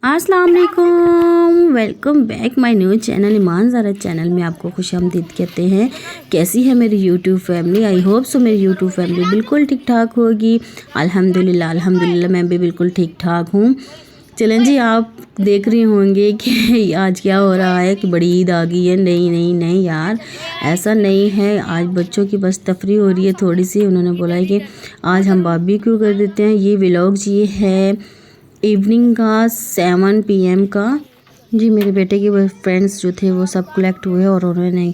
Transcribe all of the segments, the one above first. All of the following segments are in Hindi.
अस्सलाम वालेकुम, welcome back my new channel Iman Zara channel में आपको खुशामदीद कहते हैं। कैसी है मेरी YouTube family? I hope so मेरी यूट्यूब फैमिली बिल्कुल ठीक ठाक होगी। अल्हम्दुलिल्लाह मैं भी बिल्कुल ठीक ठाक हूँ। चलें जी, आप देख रहे होंगे कि आज क्या हो रहा है कि बड़ी ईद आ गई है। नहीं यार, ऐसा नहीं है। आज बच्चों की बस तफरी हो रही है थोड़ी सी। उन्होंने बोला है कि आज हम बारबेक्यू कर देते हैं। ये व्लॉग्स ये है इवनिंग का 7 PM का जी। मेरे बेटे के फ्रेंड्स जो थे वो सब कलेक्ट हुए और उन्होंने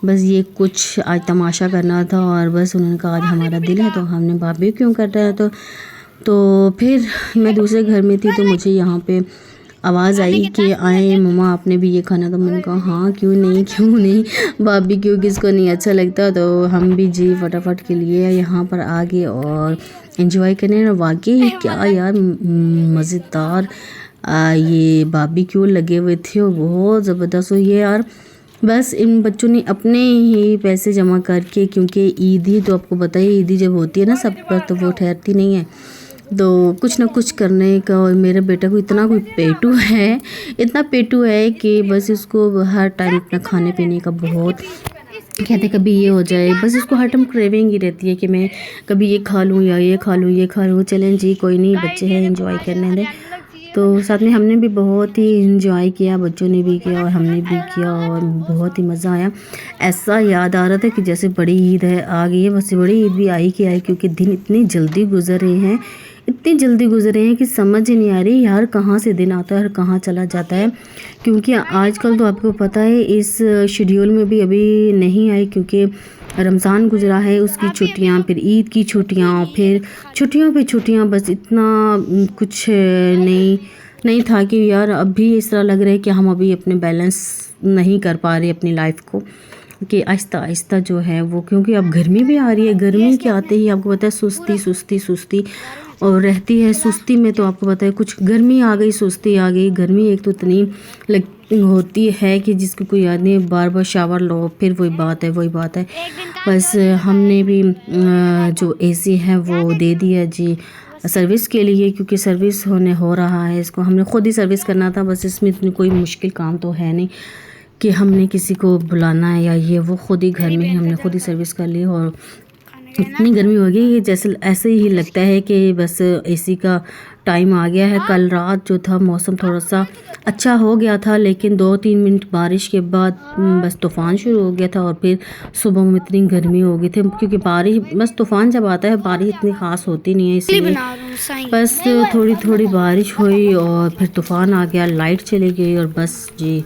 बस ये कुछ आज तमाशा करना था और बस उन्होंने कहा आज हमारा दिल है तो हमने बारबेक्यू कर रहा है। तो फिर मैं दूसरे घर में थी तो मुझे यहाँ पे आवाज़ आई कि आए मम्मा आपने भी ये खाना। तो मैंने कहा हाँ क्यों नहीं बारबेक्यू किसको नहीं अच्छा लगता। तो हम भी जी फटाफट के लिए यहाँ पर आ गए और एंजॉय करने। वाकई क्या यार मज़ेदार ये बारबेक्यू लगे हुए थे और बहुत ज़बरदस्त हुई है यार। बस इन बच्चों ने अपने ही पैसे जमा करके, क्योंकि ईदी तो आपको पता ही ईदी जब होती है ना सब पर तो वो ठहरती नहीं है, तो कुछ ना कुछ करने का। और मेरे बेटा को इतना पेटू है कि बस इसको हर टाइम अपना खाने पीने का बहुत कहते कभी ये हो जाए, बस इसको हर टाइम क्रेविंग ही रहती है कि मैं कभी ये खा लूँ या ये खा लूँ। चलें जी, कोई नहीं, बच्चे हैं एंजॉय करने दें। तो साथ में हमने भी बहुत ही इंजॉय किया, बच्चों ने भी किया और हमने भी किया और बहुत ही मज़ा आया। ऐसा याद आ रहा था कि जैसे बड़ी ईद है आ गई है। बस बड़ी ईद भी आई क्योंकि दिन इतनी जल्दी गुजर रहे हैं कि समझ ही नहीं आ रही यार कहाँ से दिन आता है और कहाँ चला जाता है। क्योंकि आजकल तो आपको पता है इस शेड्यूल में भी अभी नहीं आई, क्योंकि रमज़ान गुजरा है, उसकी छुट्टियां, फिर ईद की छुट्टियां, फिर छुट्टियों पे छुट्टियां। बस इतना कुछ नहीं था कि यार अभी इस तरह लग रहा है कि हम अभी अपने बैलेंस नहीं कर पा रहे अपनी लाइफ को, कि आहिस्ता जो है वो, क्योंकि अब गर्मी भी आ रही है। गर्मी के आते ही आपको पता है सुस्ती और रहती है। सुस्ती में तो आपको पता है कुछ गर्मी आ गई, सुस्ती आ गई। गर्मी एक तो इतनी होती है कि जिसको कोई याद नहीं, बार शावर लो फिर वही बात है। बस हमने भी जो एसी है वो दे दिया जी सर्विस के लिए, क्योंकि सर्विस हो रहा है। इसको हमने खुद ही सर्विस करना था। बस इसमें इतनी कोई मुश्किल काम तो है नहीं कि हमने किसी को बुलाना है या ये वो, खुद ही घर में ही हमने खुद ही सर्विस कर ली। और इतनी गर्मी हो गई कि जैसे ऐसे ही लगता है कि बस एसी का टाइम आ गया है। कल रात जो था मौसम थोड़ा सा अच्छा हो गया था, लेकिन 2-3 मिनट बारिश के बाद बस तूफ़ान शुरू हो गया था और फिर सुबह में इतनी गर्मी हो गई थी, क्योंकि बारिश बस तूफ़ान जब आता है बारिश इतनी ख़ास होती नहीं है, इसलिए बस थोड़ी बारिश हुई और फिर तूफ़ान आ गया, लाइट चली गई और बस जी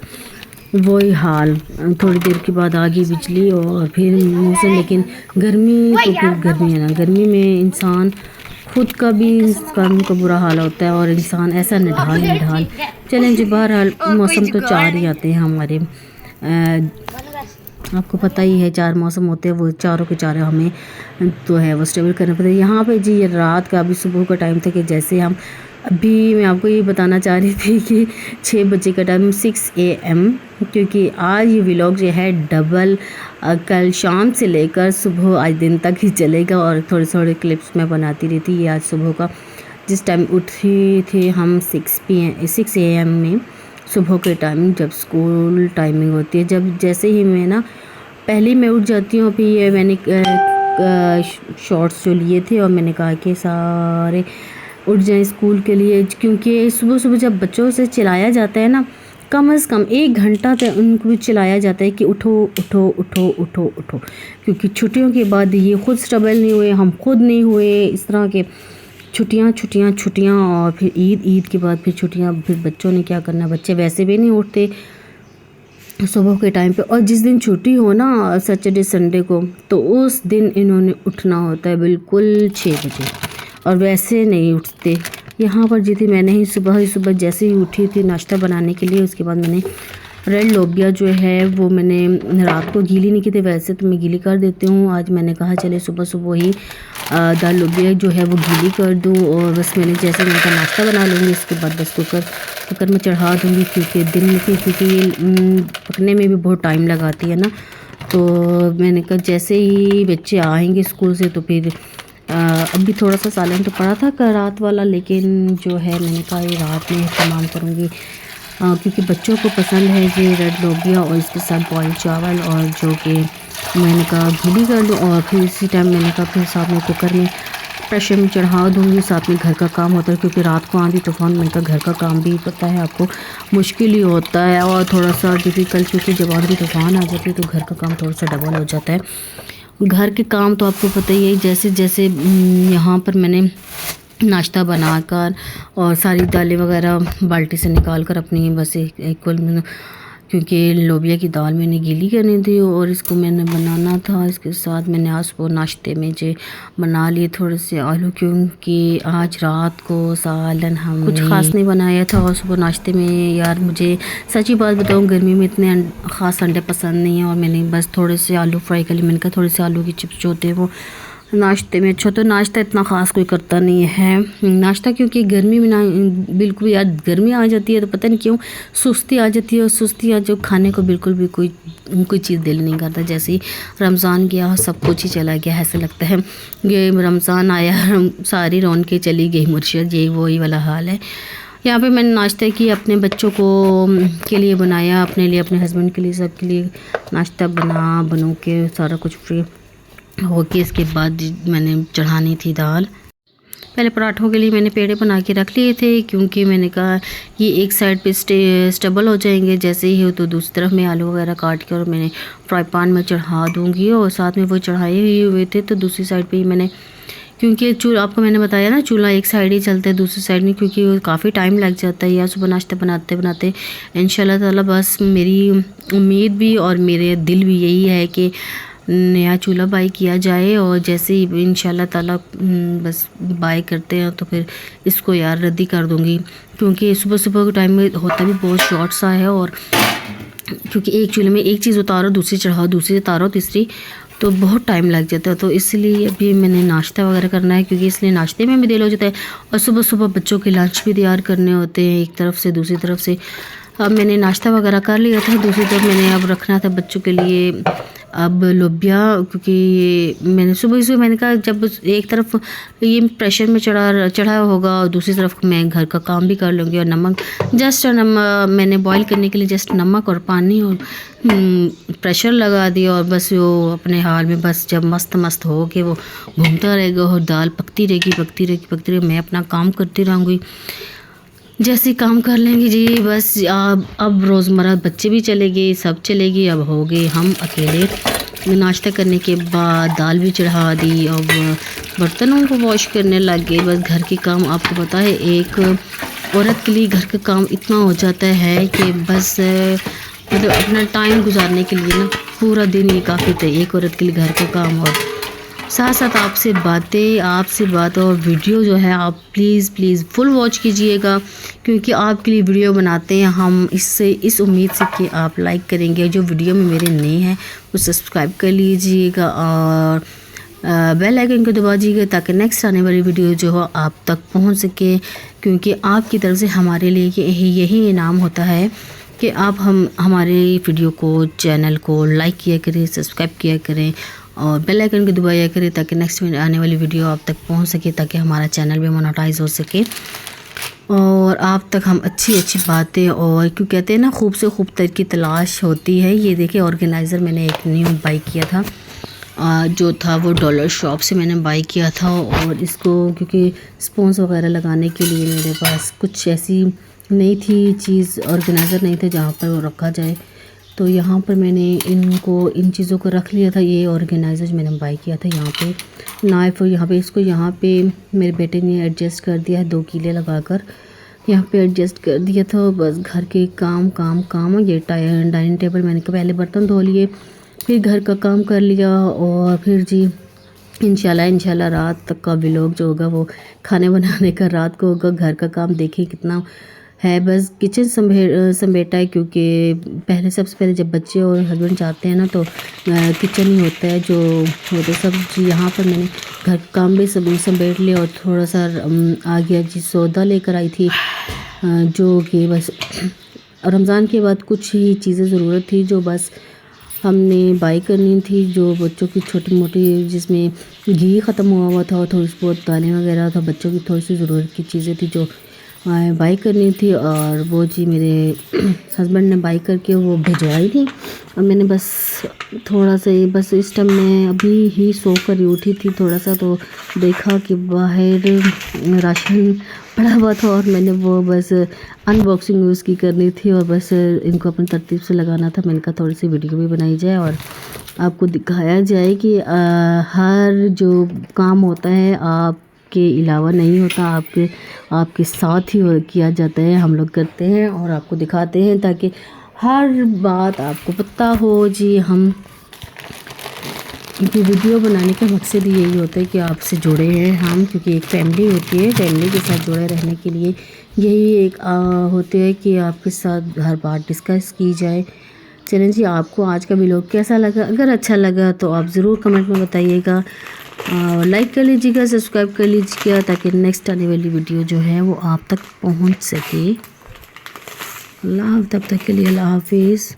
वही हाल। थोड़ी देर के बाद आ गई बिजली और फिर मौसम, लेकिन गर्मी तो फिर गर्मी है ना। गर्मी में इंसान खुद का भी काम का बुरा हाल होता है और इंसान ऐसा निढाल। चलें जी, बहरहाल मौसम तो 4 ही आते हैं हमारे। आपको पता ही है 4 मौसम होते हैं, वो चारों के चारों हमें तो है वो स्टेबल करना पड़ता है। यहाँ पे जी ये रात का अभी सुबह का टाइम था कि जैसे हम अभी मैं आपको ये बताना चाह रही थी कि 6 बजे का टाइम 6 AM, क्योंकि आज ये व्लॉग जो है डबल कल शाम से लेकर सुबह आज दिन तक ही चलेगा और थोड़े क्लिप्स मैं बनाती रहती। ये आज सुबह का जिस टाइम उठी थी हम 6 AM में, सुबह के टाइम जब स्कूल टाइमिंग होती है। जब जैसे ही मैं ना पहले मैं उठ जाती हूँ, फिर ये मैंने शॉर्ट्स जो लिए थे और मैंने कहा कि सारे उठ जाएं स्कूल के लिए, क्योंकि सुबह जब बच्चों से चिल्लाया जाता है ना, कम से कम 1 घंटा तक उनको भी चिल्लाया जाता है कि उठो, क्योंकि छुट्टियों के बाद ये खुद स्टेबल नहीं हुए, हम खुद नहीं हुए, इस तरह के छुट्टियां और फिर ईद के बाद फिर छुट्टियां। फिर बच्चों ने क्या करना, बच्चे वैसे भी नहीं उठते सुबह के टाइम पे, और जिस दिन छुट्टी हो ना सैटरडे संडे को, तो उस दिन इन्होंने उठना होता है बिल्कुल 6 बजे और वैसे नहीं उठते। यहाँ पर जी थी मैंने ही सुबह जैसे ही उठी थी नाश्ता बनाने के लिए, उसके बाद मैंने रेड लोबिया जो है वो मैंने रात को गीली नहीं की थी, वैसे तो मैं गीली कर देती हूँ। आज मैंने कहा चले सुबह ही दाल लोबिया जो है वो गीली कर दूँ और बस मैंने जैसे मैं का नाश्ता बना लूँगी, इसके बाद बस कुकर में चढ़ा दूँगी, क्योंकि दिन में क्योंकि ये पकने में भी बहुत टाइम लगाती है ना। तो मैंने कहा जैसे ही बच्चे आएंगे स्कूल से तो फिर अभी थोड़ा सा सालन तो पड़ा था रात वाला, लेकिन जो है मैंने कहा ये रात में तमाम करूँगी क्योंकि बच्चों को पसंद है ये रेड लोबिया और इसके साथ बॉइल्ड चावल, और जो कि मैंने कहा घी कर लूँ। और फिर इसी टाइम मैंने कहा फिर साथ में कुकर में प्रेशर में चढ़ा दूँगी, साथ में घर का काम होता है क्योंकि रात को आंधी तूफान में का घर का काम भी पता है आपको मुश्किल ही होता है और थोड़ा सा डिफ़िकल्ट, क्योंकि जब आंधी तूफान आ जाती है तो घर का काम थोड़ा सा डबल हो जाता है। घर के काम तो आपको पता ही है, जैसे जैसे यहाँ पर मैंने नाश्ता बनाकर और सारी दालें वगैरह बाल्टी से निकाल कर अपनी बस इक्वल, क्योंकि लोबिया की दाल मैंने गीली करनी थी और इसको मैंने बनाना था। इसके साथ मैंने आज वो नाश्ते में जो बना लिए थोड़े से आलू, क्योंकि आज रात को सालन हम कुछ ख़ास नहीं बनाया था। और सुबह नाश्ते में यार मुझे सच्ची बात बताऊँ गर्मी में इतने ख़ास अंडे पसंद नहीं है, और मैंने बस थोड़े से आलू फ्राई कर लिए। मैंने कहा थोड़े से आलू की चिप्स जो होते हैं वो नाश्ते में अच्छा, तो नाश्ता इतना ख़ास कोई करता नहीं है नाश्ता, क्योंकि गर्मी में ना बिल्कुल यार गर्मी आ जाती है तो पता नहीं क्यों सुस्ती आ जाती है, और सुस्ती आ जो खाने को बिल्कुल भी कोई चीज़ दिल नहीं करता। जैसे ही रमज़ान गया सब कुछ ही चला गया, ऐसा लगता है ये रमज़ान आया सारी रौनकें चली गई मुर्शिद, ये वही वाला हाल है। यहाँ पे मैंने नाश्ता की अपने बच्चों को के लिए बनाया, अपने लिए अपने हस्बैंड के लिए सबके लिए नाश्ता बनो के सारा कुछ फ्री होके इसके बाद मैंने चढ़ानी थी दाल। पहले पराठों के लिए मैंने पेड़े बना के रख लिए थे, क्योंकि मैंने कहा ये एक साइड पे स्टेबल हो जाएंगे जैसे ही हो, तो दूसरी तरफ मैं आलू वगैरह काट के और मैंने फ्राई पैन में चढ़ा दूँगी। और साथ में वो चढ़ाए ही हुए थे तो दूसरी साइड पे ही मैंने, क्योंकि चूल्हा आपको मैंने बताया ना चूल्हा एक साइड ही चलता है दूसरी साइड में, क्योंकि काफ़ी टाइम लग जाता है यार सुबह नाश्ता बनाते बनाते। इंशाल्लाह ताला बस मेरी उम्मीद भी और मेरे दिल भी यही है कि नया चूल्हा बाई किया जाए, और जैसे ही इंशाल्लाह ताला बस बाई करते हैं तो फिर इसको यार रद्दी कर दूँगी, क्योंकि सुबह सुबह के टाइम में होता भी बहुत शॉर्ट सा है। और क्योंकि एक चूल्हे में एक चीज़ उतारो दूसरी चढ़ाओ दूसरी उतारो तीसरी, तो बहुत टाइम लग जाता है। तो इसलिए अभी मैंने नाश्ता वगैरह करना है, क्योंकि इसलिए नाश्ते में भी देर हो जाता है, और सुबह सुबह बच्चों के लंच भी तैयार करने होते हैं एक तरफ से दूसरी तरफ से। अब मैंने नाश्ता वगैरह कर लिया था, दूसरी तरफ मैंने अब रखना था बच्चों के लिए अब लोबिया, क्योंकि मैंने सुबह मैंने कहा जब एक तरफ ये प्रेशर में चढ़ा होगा और दूसरी तरफ मैं घर का काम भी कर लूँगी। और नमक मैंने बॉईल करने के लिए जस्ट नमक और पानी और प्रेशर लगा दिया, और बस वो अपने हाल में बस जब मस्त हो के वो घूमता रहेगा और दाल पकती रहेगी मैं अपना काम करती रहूँगी। जैसे काम कर लेंगे जी बस। अब रोज़मर्रा बच्चे भी चले गए, सब चले गए, अब हो गए हम अकेले। नाश्ता करने के बाद दाल भी चढ़ा दी, अब बर्तनों को वॉश करने लग गए। बस घर के काम आपको पता है एक औरत के लिए घर का काम इतना हो जाता है कि बस मतलब अपना टाइम गुजारने के लिए ना पूरा दिन ही काफ़ी था एक औरत के लिए घर का काम, और साथ साथ आपसे बात और वीडियो जो है आप प्लीज़ फुल वॉच कीजिएगा, क्योंकि आपके लिए वीडियो बनाते हैं हम इस उम्मीद से कि आप लाइक करेंगे। जो वीडियो में मेरे नए हैं वो सब्सक्राइब कर लीजिएगा और बेल आइकन को दबा दीजिएगा, ताकि नेक्स्ट आने वाली वीडियो जो हो आप तक पहुंच सके, क्योंकि आपकी तरफ से हमारे लिए यही इनाम होता है कि आप हमारे वीडियो को चैनल को लाइक किया करें, सब्सक्राइब किया करें और बेल आइकन को दबाया करें, ताकि नेक्स्ट आने वाली वीडियो आप तक पहुंच सके, ताकि हमारा चैनल भी मोनेटाइज हो सके और आप तक हम अच्छी बातें। और क्यों कहते हैं ना खूब से खूब तर की तलाश होती है। ये देखिए ऑर्गेनाइज़र मैंने एक न्यू बाई किया था, जो था वो डॉलर शॉप से मैंने बाई किया था। और इसको क्योंकि स्पून्स वगैरह लगाने के लिए मेरे पास कुछ ऐसी नहीं थी चीज़, ऑर्गेनाइज़र नहीं थे जहाँ पर वो रखा जाए, तो यहाँ पर मैंने इन चीज़ों को रख लिया था। ये ऑर्गेनाइज़र मैंने बाई किया था। यहाँ पे नाइफ़ यहाँ पे इसको यहाँ पे मेरे बेटे ने एडजस्ट कर दिया है, 2 कीले लगाकर यहाँ पे एडजस्ट कर दिया था। बस घर के काम ये डाइनिंग टेबल मैंने पहले बर्तन धो लिए, फिर घर का काम कर लिया, और फिर जी इंशाल्लाह रात तक का व्लॉग जो होगा वो खाने बनाने का रात को होगा। घर का काम देखिए कितना है, बस किचन समेटा है, क्योंकि सबसे पहले जब बच्चे और हस्बैंड जाते हैं ना तो किचन ही होता है जो होता है सब। यहाँ पर मैंने घर का काम भी सब समेट लिया और थोड़ा सा आ गया जी सौदा लेकर आई थी, जो कि बस रमज़ान के बाद कुछ ही चीज़ें ज़रूरत थी जो बस हमने बाई करनी थी जो बच्चों की छोटी मोटी, जिसमें घी ख़त्म हुआ था और थोड़ी सी बहुत दालें वगैरह था, बच्चों की थोड़ी सी ज़रूरत की चीज़ें थी जो बाई करनी थी। और वो जी मेरे हस्बैंड ने बाई करके वो भिजवाई थी और मैंने बस थोड़ा सा ही, बस इस टाइम मैं अभी ही सो कर उठी थी थोड़ा सा, तो देखा कि बाहर राशन पड़ा हुआ था और मैंने वो बस अनबॉक्सिंग उसकी करनी थी और बस इनको अपनी तरतीब से लगाना था। मैंने कहा थोड़ी सी वीडियो भी बनाई जाए और आपको दिखाया जाए कि हर जो काम होता है आपके अलावा नहीं होता, आपके साथ ही किया जाता है, हम लोग करते हैं और आपको दिखाते हैं ताकि हर बात आपको पता हो जी। हम क्योंकि वीडियो बनाने का मकसद यही होता है कि आपसे जुड़े हैं हम, क्योंकि एक फैमिली होती है, फैमिली के साथ जुड़े रहने के लिए यही एक होते हैं कि आपके साथ हर बात डिस्कस की जाए। चलें जी, आपको आज का व्लॉग कैसा लगा? अगर अच्छा लगा तो आप ज़रूर कमेंट में बताइएगा, लाइक कर लीजिएगा, सब्सक्राइब कर लीजिएगा ताकि नेक्स्ट आने वाली वीडियो जो है वो आप तक पहुंच सके। तब तक के लिए अल्लाह हाफिज़।